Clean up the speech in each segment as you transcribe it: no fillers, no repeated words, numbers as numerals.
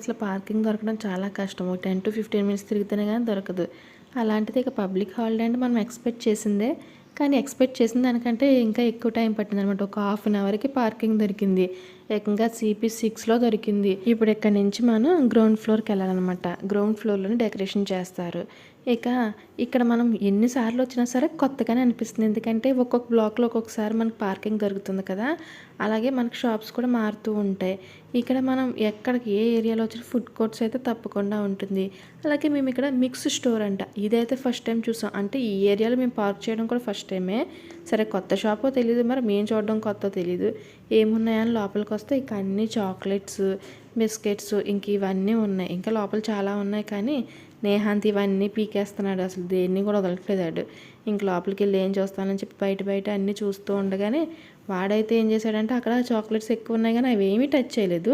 అసలు పార్కింగ్ దొరకడం చాలా కష్టం. 10 to 15 మినిట్స్ తిరిగితేనే కానీ దొరకదు. అలాంటిది ఇక పబ్లిక్ హాలిడే అంటే మనం ఎక్స్పెక్ట్ చేసిందే. కానీ ఎక్స్పెక్ట్ చేసిన దానికంటే ఇంకా ఎక్కువ టైం పట్టిందనమాట. ఒక హాఫ్ అన్ అవర్కి పార్కింగ్ దొరికింది. ఏకంగా CP6లో దొరికింది. ఇప్పుడు ఇక్కడ నుంచి మనం గ్రౌండ్ ఫ్లోర్కి వెళ్ళాలన్నమాట. గ్రౌండ్ ఫ్లోర్లోనే డెకరేషన్ చేస్తారు. ఇక ఇక్కడ మనం ఎన్నిసార్లు వచ్చినా సరే కొత్తగానే అనిపిస్తుంది. ఎందుకంటే ఒక్కొక్క బ్లాక్లో ఒక్కొక్కసారి మనకు పార్కింగ్ దొరుకుతుంది కదా. అలాగే మనకు షాప్స్ కూడా మారుతూ ఉంటాయి. ఇక్కడ మనం ఎక్కడికి ఏ ఏరియాలో వచ్చిన ఫుడ్ కోర్ట్స్ అయితే తప్పకుండా ఉంటుంది. అలాగే మేము ఇక్కడ మిక్స్ స్టోర్ అంట, ఇదైతే ఫస్ట్ టైం చూసాం. అంటే ఈ ఏరియాలో మేము పార్క్ చేయడం కూడా ఫస్ట్ టైమే. సరే కొత్త షాపో తెలియదు, మరి మేము చూడడం కొత్త తెలియదు. ఏమున్నాయని లోపలికి వస్తే ఇక అన్ని చాక్లెట్స్, బిస్కెట్స్ ఇంక ఇవన్నీ ఉన్నాయి. ఇంకా లోపల చాలా ఉన్నాయి కానీ నేహాంత్ ఇవన్నీ పీకేస్తున్నాడు. అసలు దేన్ని కూడా వదలట్లేదాడు. ఇంక లోపలికి వెళ్ళి ఏం చూస్తానని చెప్పి బయట అన్నీ చూస్తూ ఉండగానే వాడైతే ఏం చేశాడంటే అక్కడ చాక్లెట్స్ ఎక్కువ ఉన్నాయి కానీ అవి ఏమీ టచ్ చేయలేదు.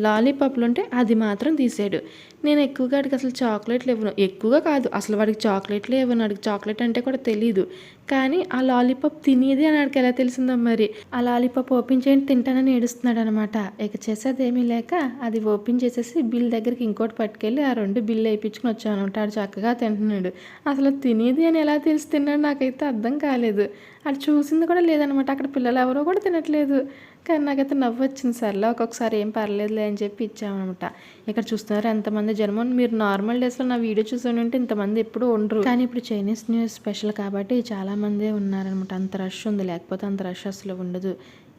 లాలీపాప్లు ఉంటే అది మాత్రం తీసాడు. నేను ఎక్కువగా వాడికి అసలు చాక్లెట్లు ఇవ్వను, ఎక్కువగా కాదు అసలు వాడికి చాక్లెట్లే ఇవ్వను. వాడికి చాక్లెట్ అంటే కూడా తెలియదు. కానీ ఆ లాలీపాప్ తినేది అని వాడికి ఎలా తెలిసిందో మరి. ఆ లాలీపాప్ ఓపెన్ చేయండి తింటానని ఏడుస్తున్నాడు అనమాట. ఇక చేసేది ఏమీ లేక అది ఓపెన్ చేసేసి బిల్ దగ్గరికి ఇంకోటి పట్టుకెళ్ళి ఆ 2 బిల్లు వేయించుకుని వచ్చాను అనమాట. ఆడు చక్కగా తింటున్నాడు. అసలు తినేది అని ఎలా తెలిసి తిన్నాడు నాకైతే అర్థం కాలేదు. అది చూసింది కూడా లేదనమాట. అక్కడ పిల్లలు ఎవరో కూడా తినట్లేదు. కానీ నాకైతే నవ్వు వచ్చింది. సర్లే ఒక్కొక్కసారి ఏం పర్లేదులే అని చెప్పి ఇచ్చామన్నమాట. ఇక్కడ చూస్తున్నారు ఎంతమంది జనం. మీరు నార్మల్ డేస్లో నా వీడియో చూసి ఉంటే ఇంతమంది ఎప్పుడు ఉండరు. కానీ ఇప్పుడు చైనీస్ న్యూ ఇయర్ స్పెషల్ కాబట్టి చాలామందే ఉన్నారనమాట. అంత రష్ ఉంది, లేకపోతే అంత రష్ అసలు ఉండదు.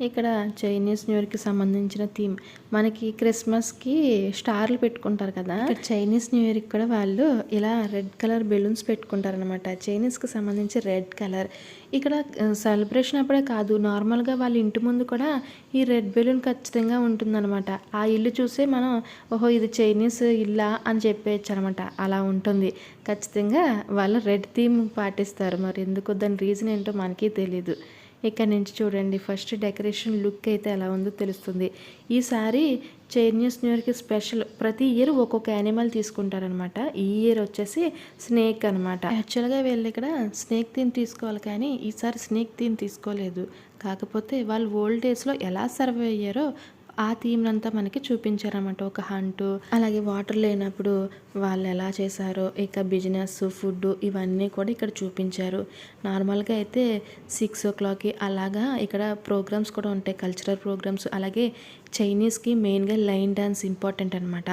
ఇక్కడ చైనీస్ న్యూ ఇయర్కి సంబంధించిన థీమ్ మనకి క్రిస్మస్కి స్టార్లు పెట్టుకుంటారు కదా. ఇక్కడ చైనీస్ న్యూ ఇయర్కి కూడా వాళ్ళు ఇలా రెడ్ కలర్ బెలూన్స్ పెట్టుకుంటారనమాట. చైనీస్కి సంబంధించి రెడ్ కలర్. ఇక్కడ సెలబ్రేషన్ అప్పుడే కాదు, నార్మల్గా వాళ్ళ ఇంటి ముందు కూడా ఈ రెడ్ బెలూన్ ఖచ్చితంగా ఉంటుందన్నమాట. ఆ ఇల్లు చూసే మనం ఓహో ఇది చైనీస్ ఇల్లా అని చెప్పేయచ్చు అనమాట. అలా ఉంటుంది. ఖచ్చితంగా వాళ్ళు రెడ్ థీమ్ పాటిస్తారు. మరి ఎందుకు దాని రీజన్ ఏంటో మనకి తెలీదు. ఇక్కడ నుంచి చూడండి ఫస్ట్ డెకరేషన్ లుక్ అయితే ఎలా ఉందో తెలుస్తుంది. ఈసారి చైనీస్ న్యూ ఇయర్కి స్పెషల్ ప్రతి ఇయర్ ఒక్కొక్క యానిమల్ తీసుకుంటారనమాట. ఈ ఇయర్ వచ్చేసి స్నేక్ అనమాట. యాక్చువల్గా వీళ్ళు ఇక్కడ స్నేక్ థీమ్ తీసుకోవాలి కానీ ఈసారి స్నేక్ థీమ్ తీసుకోలేదు. కాకపోతే వాళ్ళు ఓల్డ్ డేస్లో ఎలా సర్వే అయ్యారో ఆ థీమ్ అంతా మనకి చూపించారన్నమాట. ఒక హంటు, అలాగే వాటర్ లేనప్పుడు వాళ్ళు ఎలా చేశారో, ఇక బిజినెస్, ఫుడ్ ఇవన్నీ కూడా ఇక్కడ చూపించారు. నార్మల్గా అయితే 6 o'clock అలాగా ఇక్కడ ప్రోగ్రామ్స్ కూడా ఉంటాయి, కల్చరల్ ప్రోగ్రామ్స్. అలాగే చైనీస్కి మెయిన్గా లైన్ డ్యాన్స్ ఇంపార్టెంట్ అనమాట.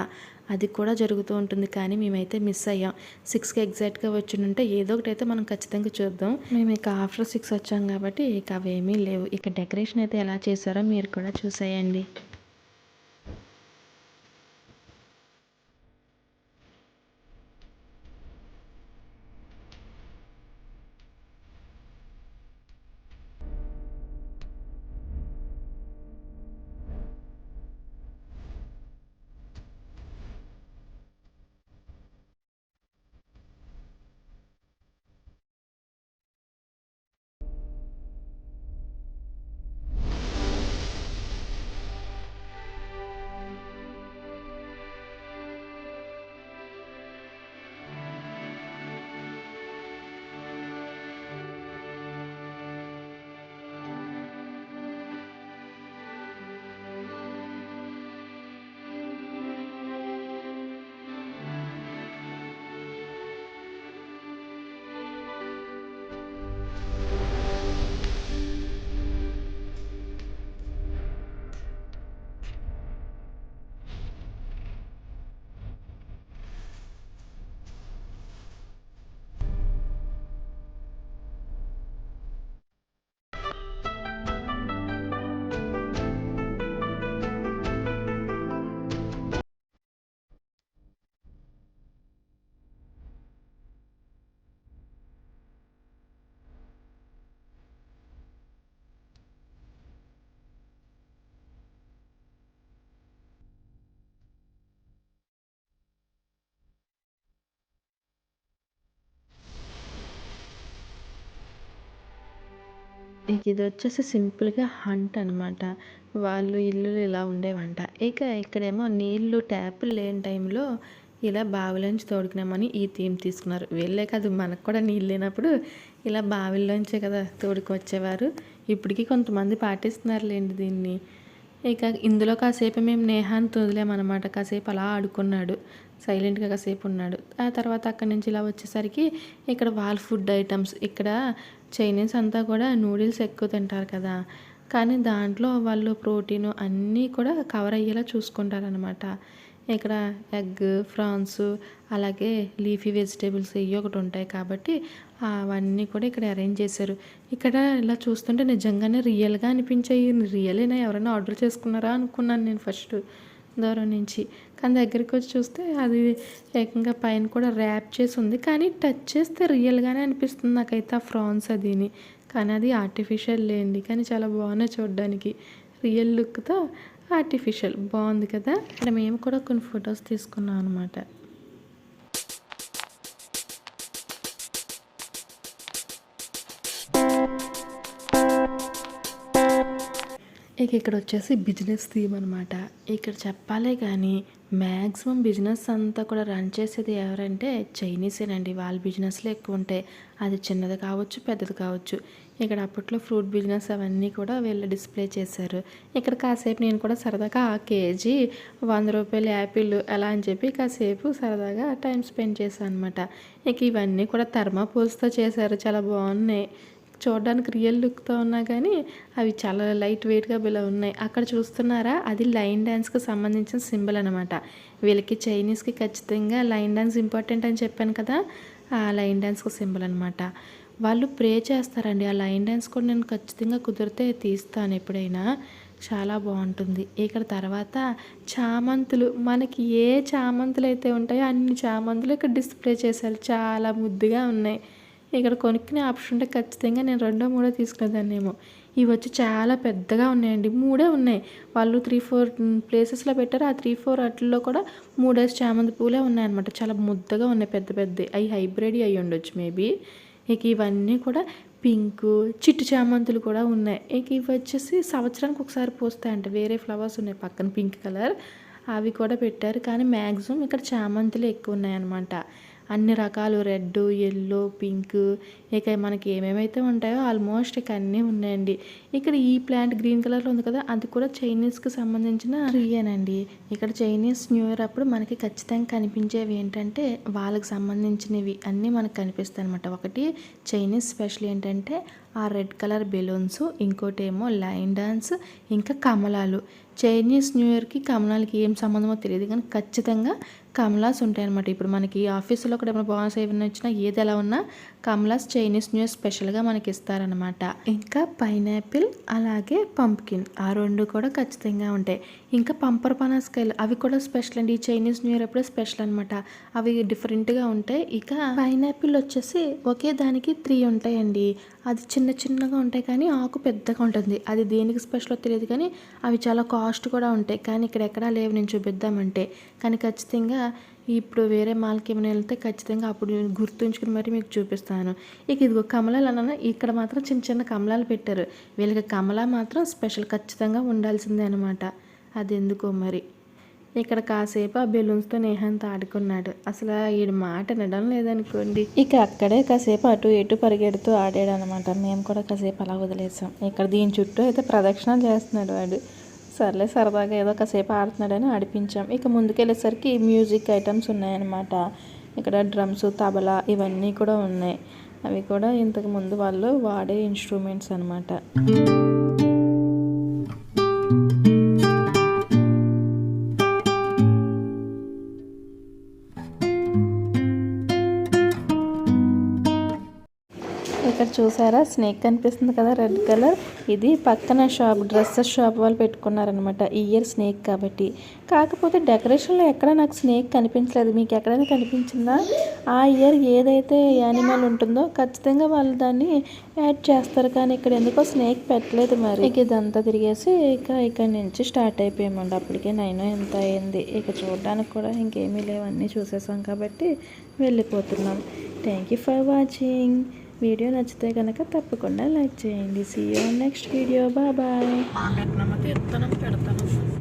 అది కూడా జరుగుతూ ఉంటుంది. కానీ మేమైతే మిస్ అయ్యాం. 6కి ఎగ్జాక్ట్గా వచ్చింటే ఏదో ఒకటి అయితే మనం ఖచ్చితంగా చూద్దాం. మేము ఇక ఆఫ్టర్ 6 వచ్చాం కాబట్టి ఇక అవేమీ లేవు. ఇక డెకరేషన్ అయితే ఎలా చేశారో మీరు కూడా చూసేయండి. ఇది వచ్చేసి సింపుల్గా హంట్ అనమాట. వాళ్ళు ఇల్లులు ఇలా ఉండేవంట. ఇక ఇక్కడేమో నీళ్ళు ట్యాపులు లేని టైంలో ఇలా బావిలోంచి తోడుకున్నామని ఈ థీమ్ తీసుకున్నారు. వీళ్ళే కాదు, మనకు కూడా నీళ్ళు లేనప్పుడు ఇలా బావిల్లోంచే కదా తోడుకు వచ్చేవారు. ఇప్పటికీ కొంతమంది పాటిస్తున్నారులేండి దీన్ని. ఇక ఇందులో కాసేపు మేము నేహాన్ని వదిలేమనమాట. కాసేపు అలా ఆడుకున్నాడు. సైలెంట్‌గా కాసేపు ఉన్నాడు. ఆ తర్వాత అక్కడి నుంచి ఇలా వచ్చేసరికి ఇక్కడ వాళ్ళ ఫుడ్ ఐటమ్స్ ఇక్కడ చైనీస్ అంతా కూడా నూడిల్స్ ఎక్కువ తింటారు కదా! కానీ దాంట్లో వాళ్ళు ప్రోటీను అన్నీ కూడా కవర్ అయ్యేలా చూసుకుంటారనమాట. ఇక్కడ ఎగ్, ఫ్రాన్స్ అలాగే లీఫీ వెజిటేబుల్స్ ఇవి ఒకటి ఉంటాయి కాబట్టి అవన్నీ కూడా ఇక్కడ అరేంజ్ చేశారు. ఇక్కడ ఇలా చూస్తుంటే నిజంగానే రియల్‌గా అనిపించాయి. రియలేనా ఎవరైనా ఆర్డర్ చేసుకున్నారా అనుకున్నాను నేను ఫస్ట్ దూరం నుంచి. కానీ దగ్గరికి వచ్చి చూస్తే అది ఏకంగా పైన కూడా ర్యాప్ చేసి ఉంది. కానీ టచ్ చేస్తే రియల్‌గానే అనిపిస్తుంది నాకైతే ఆ ఫ్రాన్స్ అదిని. కానీ అది ఆర్టిఫిషియల్ లేండి. కానీ చాలా బాగున్నాయి చూడడానికి. రియల్ లుక్‌తో ఆర్టిఫిషియల్ బాగుంది కదా! ఇక్కడ మేము కూడా కొన్ని ఫొటోస్ తీసుకున్నాం అనమాట. ఇక ఇక్కడ వచ్చేసి బిజినెస్ థీమ్ అనమాట. ఇక్కడ చెప్పాలే కానీ మ్యాక్సిమం బిజినెస్ అంతా కూడా రన్ చేసేది ఎవరంటే చైనీసేనండి. వాళ్ళ బిజినెస్లు ఎక్కువ ఉంటాయి. అది చిన్నది కావచ్చు, పెద్దది కావచ్చు. ఇక్కడ అప్పట్లో ఫ్రూట్ బిజినెస్ అవన్నీ కూడా వీళ్ళు డిస్ప్లే చేశారు. ఇక్కడ కాసేపు నేను కూడా సరదాగా కేజీ 100 రూపాయల యాపిల్ అలా అని చెప్పి కాసేపు సరదాగా టైం స్పెండ్ చేశాను అనమాట. ఇక ఇవన్నీ కూడా థర్మాకోల్స్తో చేశారు. చాలా బాగున్నాయి. చూడడానికి రియల్ లుక్తో ఉన్నా కానీ అవి చాలా లైట్ వెయిట్గా ఇలా ఉన్నాయి. అక్కడ చూస్తున్నారా, అది లైన్ డ్యాన్స్కి సంబంధించిన సింబల్ అనమాట. వీళ్ళకి చైనీస్కి ఖచ్చితంగా లైన్ డ్యాన్స్ ఇంపార్టెంట్ అని చెప్పాను కదా, ఆ లైన్ డ్యాన్స్కి సింబల్ అనమాట. వాళ్ళు ప్రే చేస్తారండి. ఆ లైన్ డ్యాన్స్ కూడా నేను ఖచ్చితంగా కుదిరితే తీస్తాను ఎప్పుడైనా. చాలా బాగుంటుంది. ఇక్కడ తర్వాత చామంతులు, మనకి ఏ చామంతులు అయితే ఉంటాయో అన్ని చామంతులు ఇక్కడ డిస్ప్లే చేశారు. చాలా ముద్దుగా ఉన్నాయి. ఇక్కడ కొనుక్కునే ఆప్షన్ ఉంటే ఖచ్చితంగా నేను 2, 3 తీసుకునేదాన్నేమో. ఇవి వచ్చి చాలా పెద్దగా ఉన్నాయండి. 3 ఉన్నాయి. వాళ్ళు 3, 4 ప్లేసెస్లో పెట్టారు. ఆ 3, 4 వాటిల్లో కూడా 3 చామంతి పూలే ఉన్నాయన్నమాట. చాలా ముద్దగా ఉన్నాయి, పెద్ద పెద్దవి. అవి హైబ్రిడ్ అయ్యి ఉండొచ్చు మేబీ. ఇక ఇవన్నీ కూడా పింకు, చిట్టు చామంతులు కూడా ఉన్నాయి. ఇక ఇవి వచ్చేసి సంవత్సరానికి ఒకసారి పూస్తాయంట. వేరే ఫ్లవర్స్ ఉన్నాయి పక్కన పింక్ కలర్, అవి కూడా పెట్టారు. కానీ మ్యాక్సిమం ఇక్కడ చామంతులు ఎక్కువ ఉన్నాయన్నమాట. అన్ని రకాలు రెడ్, ఎల్లో, పింక్, ఇక మనకి ఏమేమైతే ఉంటాయో ఆల్మోస్ట్ ఇక అన్నీ ఉన్నాయండి. ఇక్కడ ఈ ప్లాంట్ గ్రీన్ కలర్లో ఉంది కదా, అది కూడా చైనీస్కి సంబంధించిన ట్రీయేనండి. ఇక్కడ చైనీస్ న్యూ ఇయర్ అప్పుడు మనకి ఖచ్చితంగా కనిపించేవి ఏంటంటే వాళ్ళకి సంబంధించినవి అన్నీ మనకు కనిపిస్తాయి అనమాట. ఒకటి చైనీస్ స్పెషల్ ఏంటంటే ఆ రెడ్ కలర్ బెలూన్స్, ఇంకోటి ఏమో లైన్ డాన్స్, ఇంకా కమలాలు. చైనీస్ న్యూ ఇయర్కి కమలాలకి ఏం సంబంధమో తెలియదు కానీ ఖచ్చితంగా కమలాస్ ఉంటాయన్నమాట. ఇప్పుడు మనకి ఆఫీసులో కూడా ఏమైనా బోనస్ ఏమైనా వచ్చినా ఏది ఎలా ఉన్నా కమలాస్ చైనీస్ న్యూ ఇయర్ స్పెషల్గా మనకి ఇస్తారనమాట. ఇంకా పైనాపిల్ అలాగే పంప్కిన్, ఆ 2 కూడా ఖచ్చితంగా ఉంటాయి. ఇంకా పంపర్ పనాస్కాయలు, అవి కూడా స్పెషల్ అండి. ఈ చైనీస్ న్యూ ఇయర్ అప్పుడే స్పెషల్ అనమాట. అవి డిఫరెంట్గా ఉంటాయి. ఇక పైనాపిల్ వచ్చేసి ఒకే దానికి 3 ఉంటాయండి. అది చిన్న చిన్నగా ఉంటాయి కానీ ఆకు పెద్దగా ఉంటుంది. అది దేనికి స్పెషల్ తెలియదు కానీ అవి చాలా కాస్ట్ కూడా ఉంటాయి. కానీ ఇక్కడ ఎక్కడా లేవు నేను చూపిద్దామంటే. కానీ ఖచ్చితంగా ఇప్పుడు వేరే మాల్కి ఏమైనా వెళ్తే ఖచ్చితంగా అప్పుడు గుర్తుంచుకుని మరి మీకు చూపిస్తాను. ఇక ఇదిగో కమలాలు అన్న, ఇక్కడ మాత్రం చిన్న చిన్న కమలాలు పెట్టారు. వీళ్ళకి కమలా మాత్రం స్పెషల్ ఖచ్చితంగా ఉండాల్సిందే అనమాట. అది ఎందుకో మరి. ఇక్కడ కాసేపు ఆ బెలూన్స్తో నేహంతో ఆడుకున్నాడు. అసలు వీడి మాట వినడం లేదనుకోండి. ఇక అక్కడే కాసేపు అటు ఇటు పరిగెడుతూ ఆడాడు అనమాట. మేము కూడా కాసేపు అలా వదిలేసాం. ఇక్కడ దీని చుట్టూ అయితే ప్రదక్షిణాలు చేస్తున్నాడు వాడు. సర్లే సరదాగా ఏదో కాసేపు ఆడుతున్నాడని ఆడిపించాం. ఇక ముందుకెళ్ళేసరికి మ్యూజిక్ ఐటమ్స్ ఉన్నాయన్నమాట. ఇక్కడ డ్రమ్స్, తబలా ఇవన్నీ కూడా ఉన్నాయి. అవి కూడా ఇంతకు ముందు వాళ్ళు వాడే ఇన్స్ట్రుమెంట్స్ అనమాట. ఇక్కడ చూసారా స్నేక్ కనిపిస్తుంది కదా రెడ్ కలర్, ఇది పక్కన షాప్ డ్రెస్సెస్ షాప్ వాళ్ళు పెట్టుకున్నారనమాట. ఈ ఇయర్ స్నేక్ కాబట్టి. కాకపోతే డెకరేషన్లో ఎక్కడ నాకు స్నేక్ కనిపించలేదు. మీకు ఎక్కడైనా కనిపించిందా? ఆ ఇయర్ ఏదైతే యానిమల్ ఉంటుందో ఖచ్చితంగా వాళ్ళు దాన్ని యాడ్ చేస్తారు. కానీ ఇక్కడ ఎందుకో స్నేక్ పెట్టలేదు. మరి ఇక ఇదంతా తిరిగేసి ఇక్కడ నుంచి స్టార్ట్ అయిపోయామండి. అప్పటికే 9 ఎంత అయింది. ఇక చూడడానికి కూడా ఇంకేమీ లేవు, అన్నీ చూసేసాం కాబట్టి వెళ్ళిపోతున్నాం. Thank you for watching. Video నచ్చితే కనుక తప్పకుండా లైక్ చేయండి. See you next video. Bye bye.